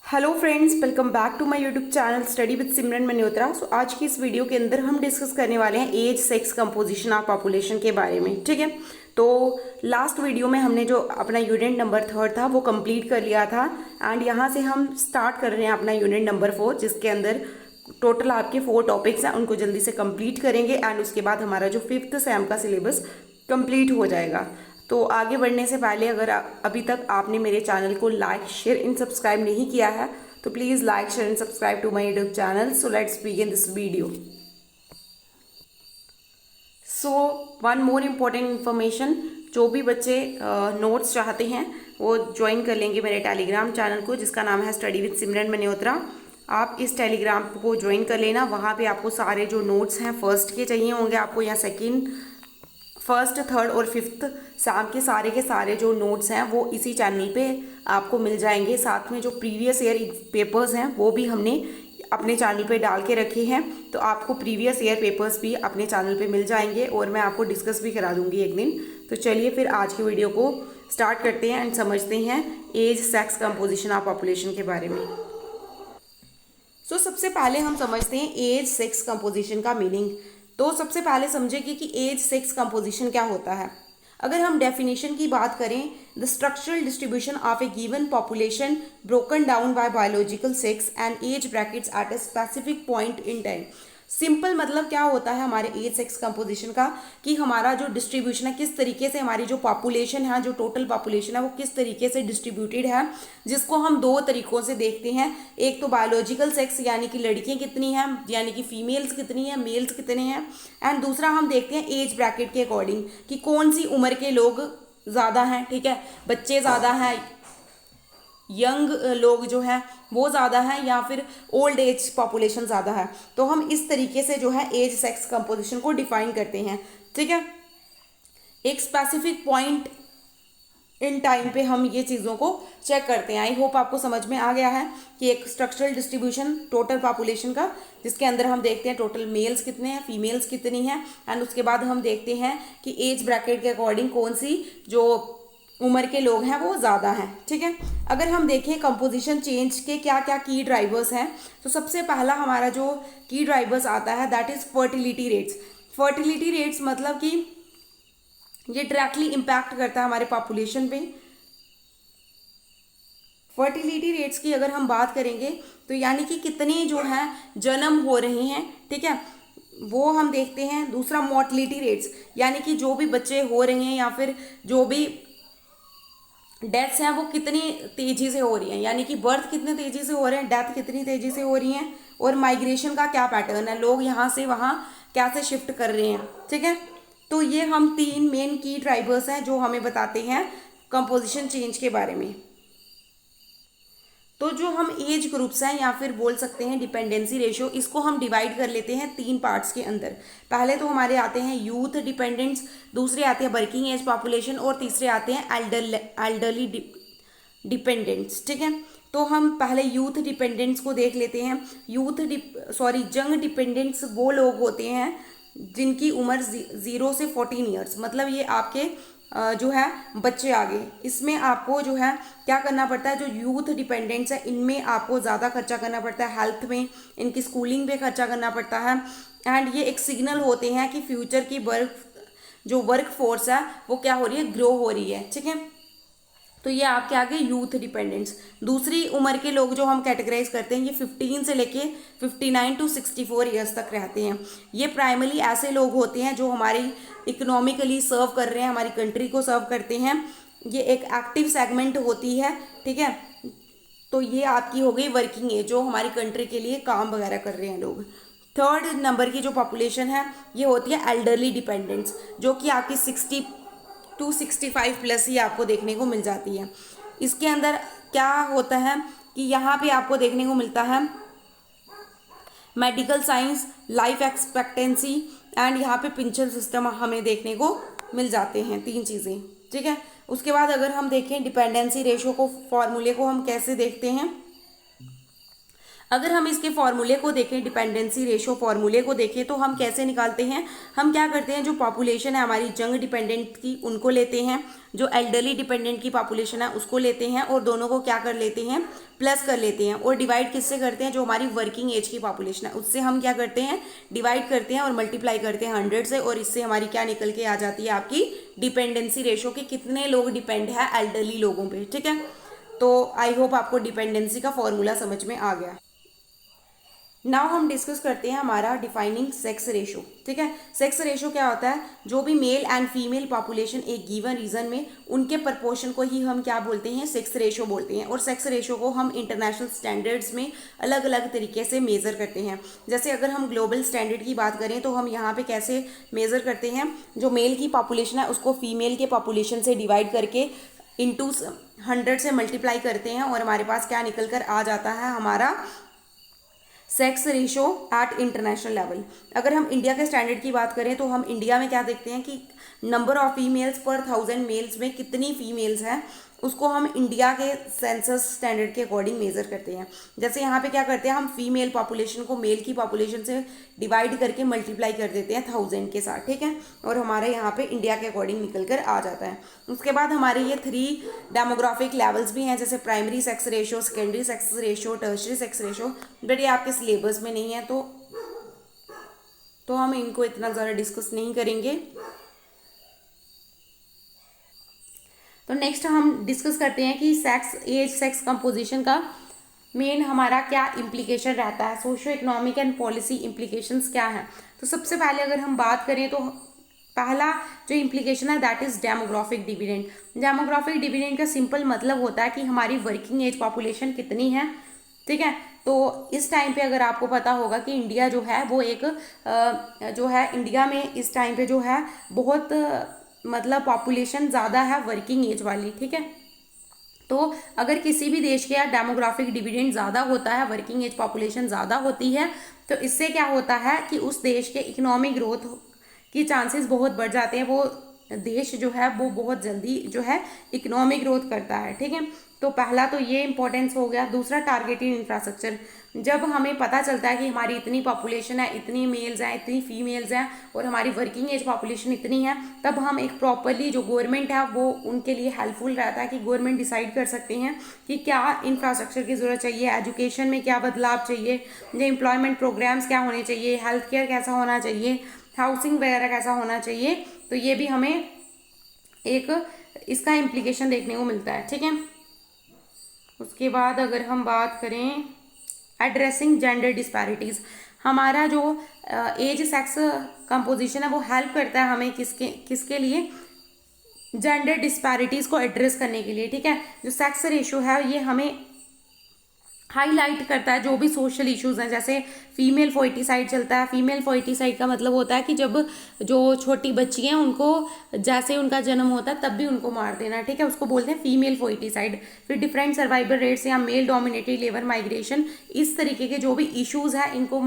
Hello friends, welcome back to my YouTube channel study with Simran Malhotra. So आज की इस video के अंदर हम डिस्कस करने वाले हैं age, sex, composition of population के बारे में। ठीक है, तो लास्ट वीडियो में हमने जो अपना यूनिट नंबर 3 था वो कंप्लीट कर लिया था एंड यहाँ से हम स्टार्ट कर रहे हैं अपना यूनिट नंबर 4, जिसके अंदर टोटल आपके 4 टॉपिक्स हैं, उनको जल्दी से कंप्लीट करेंगे एंड उसके बाद हमारा जो 5th सेम का सिलेबस कंप्लीट हो जाएगा। तो आगे बढ़ने से पहले अगर अभी तक आपने मेरे चैनल को लाइक, शेयर एंड सब्सक्राइब नहीं किया है तो please like, share and subscribe to my YouTube channel. So let's begin this video. So one more important information, जो भी बच्चे नोट्स चाहते हैं वो ज्वाइन कर लेंगे मेरे टेलीग्राम चैनल को, जिसका नाम है स्टडी विद सिमरन मल्होत्रा। आप इस टेलीग्राम को ज्वाइन कर लेना। वहाँ पे आपको सारे जो नोट्स हैं फर्स्ट के चाहिए होंगे आपको, या सेकंड, फर्स्ट, थर्ड और फिफ्थ सेम के सारे जो नोट्स हैं वो इसी चैनल पे आपको मिल जाएंगे। साथ में जो प्रीवियस ईयर पेपर्स हैं वो भी हमने अपने चैनल पे डाल के रखे हैं, तो आपको प्रीवियस ईयर पेपर्स भी अपने चैनल पे मिल जाएंगे और मैं आपको डिस्कस भी करा दूंगी एक दिन। तो चलिए फिर आज की वीडियो को स्टार्ट करते हैं एंड समझते हैं age, sex, composition of population के बारे में। सो सबसे पहले हम समझते हैं एज, सेक्स, कंपोजिशन का मीनिंग। तो सबसे पहले समझेंगे कि एज, सेक्स, कंपोजिशन क्या होता है। अगर हम डेफिनेशन की बात करें, the structural distribution of a given population broken down by biological sex and age brackets at a specific point in time. Simple मतलब क्या होता है हमारे एज, सेक्स, कंपोजिशन का, कि हमारा जो डिस्ट्रीब्यूशन है, किस तरीके से हमारी जो पॉपुलेशन है, जो टोटल पॉपुलेशन है वो किस तरीके से डिस्ट्रीब्यूटेड है, जिसको हम दो तरीकों से देखते हैं। एक तो बायोलॉजिकल सेक्स यानी कि लड़कियां कितनी हैं, यानी कि फीमेल्स कितनी हैं, मेल्स कितने हैं, एंड दूसरा हम देखते हैं एज ब्रैकेट के अकॉर्डिंग कि कौन सी उम्र के लोग ज़्यादा हैं। ठीक है, बच्चे ज़्यादा हैं, यंग लोग जो हैं वो ज़्यादा हैं, या फिर ओल्ड एज पॉपुलेशन ज़्यादा है। तो हम इस तरीके से जो है एज, सेक्स, कंपोजिशन को डिफाइन करते हैं। ठीक है, एक स्पेसिफिक पॉइंट इन टाइम पे हम ये चीज़ों को चेक करते हैं। आई होप आपको समझ में आ गया है कि एक स्ट्रक्चरल डिस्ट्रीब्यूशन टोटल पॉपुलेशन का, जिसके अंदर हम देखते हैं टोटल मेल्स कितने हैं, फीमेल्स कितनी हैं, एंड उसके बाद हम देखते हैं कि एज ब्रैकेट के अकॉर्डिंग कौन सी जो उम्र के लोग हैं वो ज़्यादा हैं। ठीक है, अगर हम देखें कंपोजिशन चेंज के क्या क्या की ड्राइवर्स हैं, तो सबसे पहला हमारा जो की ड्राइवर्स आता है that is fertility rates. Fertility rates मतलब कि ये डायरेक्टली इम्पैक्ट करता है हमारे पॉपुलेशन पे। फर्टिलिटी रेट्स की अगर हम बात करेंगे तो यानी कि कितने जो हैं जन्म हो रहे हैं, ठीक है, वो हम देखते हैं। दूसरा मोर्टलिटी रेट्स, यानी कि जो भी बच्चे हो रहे हैं या फिर जो भी डेथ्स हैं वो कितनी तेजी से हो रही हैं, यानी कि बर्थ कितने तेजी से हो रहे हैं, डेथ कितनी तेजी से हो रही हैं, और माइग्रेशन का क्या पैटर्न है, लोग यहाँ से वहाँ कैसे शिफ्ट कर रहे हैं। ठीक है, तो ये हम 3 मेन की ड्राइवर्स हैं जो हमें बताते हैं कंपोजिशन चेंज के बारे में। तो जो हम एज ग्रुप्स हैं या फिर बोल सकते हैं डिपेंडेंसी रेशियो, इसको हम डिवाइड कर लेते हैं 3 पार्ट्स के अंदर। पहले तो हमारे आते हैं यूथ डिपेंडेंट्स, दूसरे आते हैं वर्किंग एज पॉपुलेशन, और तीसरे आते हैं एल्डरली डिपेंडेंट्स। ठीक है, तो हम पहले यूथ डिपेंडेंट्स को देख लेते हैं। यंग डिपेंडेंट्स वो लोग होते हैं जिनकी उम्र 0 से 14 ईयर्स, मतलब ये आपके जो है बच्चे आ गए। इसमें आपको जो है क्या करना पड़ता है, जो यूथ डिपेंडेंट्स है इनमें आपको ज़्यादा खर्चा करना पड़ता है, हेल्थ में, इनकी स्कूलिंग पे खर्चा करना पड़ता है, एंड ये एक सिग्नल होते हैं कि फ्यूचर की वर्क फोर्स है वो क्या हो रही है, ग्रो हो रही है। ठीक है, तो ये आपके आगे यूथ डिपेंडेंट्स। दूसरी उम्र के लोग जो हम कैटेगराइज करते हैं, ये 15 से लेके 59 टू 64 ईयर्स तक रहते हैं। ये प्राइमरी ऐसे लोग होते हैं जो हमारी इकोनॉमिकली सर्व कर रहे हैं, हमारी कंट्री को सर्व करते हैं। ये एक एक्टिव सेगमेंट होती है। ठीक है, तो ये आपकी हो गई वर्किंग एज, जो हमारी कंट्री के लिए काम वगैरह कर रहे हैं लोग। थर्ड नंबर की जो पॉपुलेशन है ये होती है एल्डरली डिपेंडेंट्स, जो कि आपकी 60 टू 65 प्लस ही आपको देखने को मिल जाती है। इसके अंदर क्या होता है कि यहाँ पे आपको देखने को मिलता है medical science, life expectancy, and यहाँ पे पेंशन सिस्टम हमें देखने को मिल जाते हैं, 3 चीज़ें। ठीक है, उसके बाद अगर हम देखें डिपेंडेंसी रेशियो को, फॉर्मूले को हम कैसे देखते हैं। अगर हम इसके फॉर्मूले को देखें, डिपेंडेंसी रेशो फॉर्मूले को देखें, तो हम कैसे निकालते हैं, हम क्या करते हैं, जो पॉपुलेशन है हमारी यंग डिपेंडेंट की उनको लेते हैं, जो एल्डरली डिपेंडेंट की पॉपुलेशन है उसको लेते हैं, और दोनों को क्या कर लेते हैं, प्लस कर लेते हैं, और डिवाइड किससे करते हैं, जो हमारी वर्किंग एज की पॉपुलेशन है उससे हम क्या करते हैं, डिवाइड करते हैं और मल्टीप्लाई करते हैं 100 से, और इससे हमारी क्या निकल के आ जाती है, आपकी डिपेंडेंसी रेशो कि कितने लोग डिपेंड है एल्डरली लोगों पे। ठीक है, तो आई होप आपको डिपेंडेंसी का फॉर्मूला समझ में आ गया। नाउ हम डिस्कस करते हैं हमारा डिफाइनिंग सेक्स रेशो। ठीक है, सेक्स रेशो क्या होता है, जो भी मेल एंड फीमेल पॉपुलेशन एक गिवन रीजन में उनके प्रपोर्शन को ही हम क्या बोलते हैं, सेक्स रेशो बोलते हैं। और सेक्स रेशो को हम इंटरनेशनल स्टैंडर्ड्स में अलग अलग तरीके से मेज़र करते हैं। जैसे अगर हम ग्लोबल स्टैंडर्ड की बात करें तो हम यहाँ पे कैसे मेज़र करते हैं, जो मेल की पॉपुलेशन है उसको फीमेल के पॉपुलेशन से डिवाइड करके इंटू 100 से मल्टीप्लाई करते हैं, और हमारे पास क्या निकल कर आ जाता है, हमारा sex ratio at international level. अगर हम इंडिया के स्टैंडर्ड की बात करें तो हम इंडिया में क्या देखते हैं कि नंबर ऑफ फीमेल्स पर 1000 मेल्स में कितनी फीमेल्स हैं, उसको हम इंडिया के सेंसस स्टैंडर्ड के अकॉर्डिंग मेजर करते हैं। जैसे यहाँ पे क्या करते हैं, हम फीमेल पॉपुलेशन को मेल की पॉपुलेशन से डिवाइड करके मल्टीप्लाई कर देते हैं 1000 के साथ। ठीक है, और हमारे यहाँ पे इंडिया के अकॉर्डिंग निकल कर आ जाता है। उसके बाद हमारे ये 3 डेमोग्राफिक लेवल्स भी हैं, जैसे primary sex ratio, secondary sex ratio, tertiary sex ratio, but ये आपके सिलेबस में नहीं है तो हम इनको इतना ज़्यादा डिस्कस नहीं करेंगे। तो नेक्स्ट हम डिस्कस करते हैं कि सेक्स कंपोजिशन का मेन हमारा क्या इम्प्लीकेशन रहता है, socio economic and policy implications क्या हैं। तो सबसे पहले अगर हम बात करें तो पहला जो इम्प्लीकेशन है that is demographic dividend. Demographic dividend का सिंपल मतलब होता है कि हमारी वर्किंग एज पॉपुलेशन कितनी है। ठीक है, तो इस टाइम पे अगर आपको पता होगा कि इंडिया जो है वो एक जो है इंडिया में इस टाइम पे जो है बहुत मतलब पॉपुलेशन ज़्यादा है वर्किंग एज वाली। ठीक है, तो अगर किसी भी देश के डेमोग्राफिक डिविडेंड ज़्यादा होता है, वर्किंग एज पॉपुलेशन ज़्यादा होती है, तो इससे क्या होता है कि उस देश के इकोनॉमिक ग्रोथ की चांसेस बहुत बढ़ जाते हैं। वो देश जो है वो बहुत जल्दी जो है इकोनॉमिक ग्रोथ करता है। ठीक है, तो पहला तो ये इंपॉर्टेंस हो गया। दूसरा टारगेटेड इंफ्रास्ट्रक्चर, जब हमें पता चलता है कि हमारी इतनी पॉपुलेशन है, इतनी मेल्स हैं, इतनी फीमेल्स हैं, और हमारी वर्किंग एज पॉपुलेशन इतनी है, तब हम एक प्रॉपरली जो गवर्नमेंट है वो उनके लिए हेल्पफुल रहता है कि गवर्नमेंट डिसाइड कर सकते हैं कि क्या इंफ्रास्ट्रक्चर की ज़रूरत चाहिए, एजुकेशन में क्या बदलाव चाहिए, या एम्प्लॉयमेंट प्रोग्राम्स क्या होने चाहिए, हेल्थ केयर कैसा होना चाहिए, हाउसिंग वगैरह कैसा होना चाहिए। तो ये भी हमें एक इसका इम्प्लीकेशन देखने को मिलता है। ठीक है, उसके बाद अगर हम बात करें एड्रेसिंग जेंडर डिस्पैरिटीज़, हमारा जो एज सेक्स कंपोजिशन है वो हेल्प करता है हमें किसके लिए, जेंडर डिस्पैरिटीज़ को एड्रेस करने के लिए। ठीक है, जो सेक्स रेशो है ये हमें हाईलाइट करता है जो भी सोशल इश्यूज हैं, जैसे फीमेल फोइटिसाइड चलता है। फीमेल फोइटिसाइड का मतलब होता है कि जब जो छोटी बच्ची हैं उनको जैसे उनका जन्म होता है तब भी उनको मार देना। ठीक है, उसको बोलते हैं फीमेल फोइटिसाइड। फिर डिफरेंट सर्वाइवल रेट्स या मेल डोमिनेटेड लेबर माइग्रेशन, इस तरीके के जो भी इश्यूज है इनको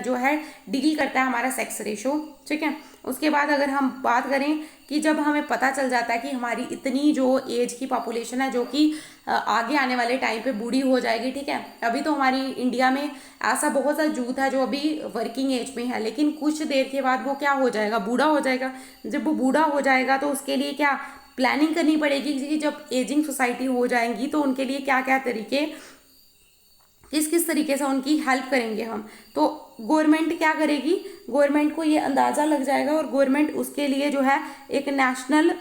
जो है डील करता है हमारा सेक्स रेशो। ठीक है, उसके बाद अगर हम बात करें कि जब हमें पता चल जाता है कि हमारी इतनी जो एज की पॉपुलेशन है जो कि आगे आने वाले टाइम पे बूढ़ी हो जाएगी। ठीक है, अभी तो हमारी इंडिया में ऐसा बहुत सा यूथ है जो अभी वर्किंग एज में है, लेकिन कुछ देर के बाद वो क्या हो जाएगा, बूढ़ा हो जाएगा। जब वो बूढ़ा हो जाएगा तो उसके लिए क्या प्लानिंग करनी पड़ेगी कि जब एजिंग सोसाइटी हो जाएंगी तो उनके लिए क्या क्या तरीके, किस किस तरीके से उनकी हेल्प करेंगे हम। तो गवर्नमेंट क्या करेगी, गवर्नमेंट को ये अंदाज़ा लग जाएगा और गवर्नमेंट उसके लिए जो है एक नेशनल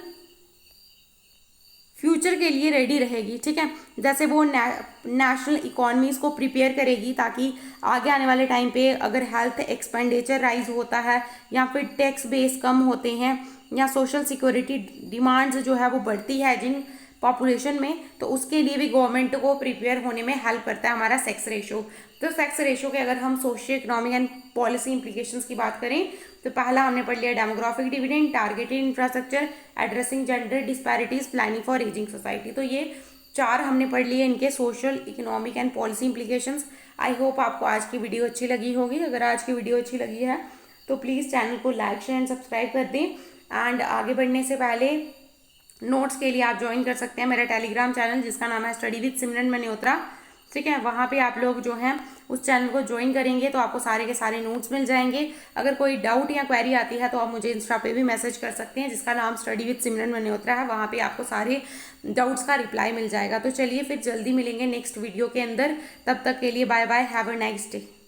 फ्यूचर के लिए रेडी रहेगी। ठीक है, जैसे वो नेशनल इकोनॉमीज को प्रिपेयर करेगी ताकि आगे आने वाले टाइम पे अगर हेल्थ एक्सपेंडिचर राइज होता है या फिर टैक्स बेस कम होते हैं या सोशल सिक्योरिटी डिमांड्स जो है वो बढ़ती है एजिंग पॉपुलेशन में, तो उसके लिए भी गवर्नमेंट को प्रिपेयर होने में हेल्प करता है हमारा सेक्स रेशो। तो सेक्स रेशो के अगर हम socio economic and policy implications की बात करें तो पहला हमने पढ़ लिया demographic dividend, targeted infrastructure, addressing gender disparities, planning for ageing society. तो ये 4 हमने पढ़ लिए इनके social economic and policy implications. I hope आपको आज की वीडियो अच्छी लगी होगी। अगर आज की वीडियो अच्छी लगी है तो प्लीज़ चैनल को लाइक शेयर एंड सब्सक्राइब कर दें। एंड आगे बढ़ने से पहले नोट्स के लिए आप ज्वाइन कर सकते हैं मेरा टेलीग्राम चैनल जिसका नाम है स्टडी विद सिमरन मल्होत्रा। ठीक है। वहाँ पे आप लोग जो हैं उस चैनल को ज्वाइन करेंगे तो आपको सारे के सारे नोट्स मिल जाएंगे। अगर कोई डाउट या क्वेरी आती है तो आप मुझे इंस्टा पे भी मैसेज कर सकते हैं, जिसका नाम स्टडी विद सिमरन मल्होत्रा है। वहाँ पे आपको सारे डाउट्स का रिप्लाई मिल जाएगा। तो चलिए फिर जल्दी मिलेंगे नेक्स्ट वीडियो के अंदर। तब तक के लिए bye bye, have a nice day.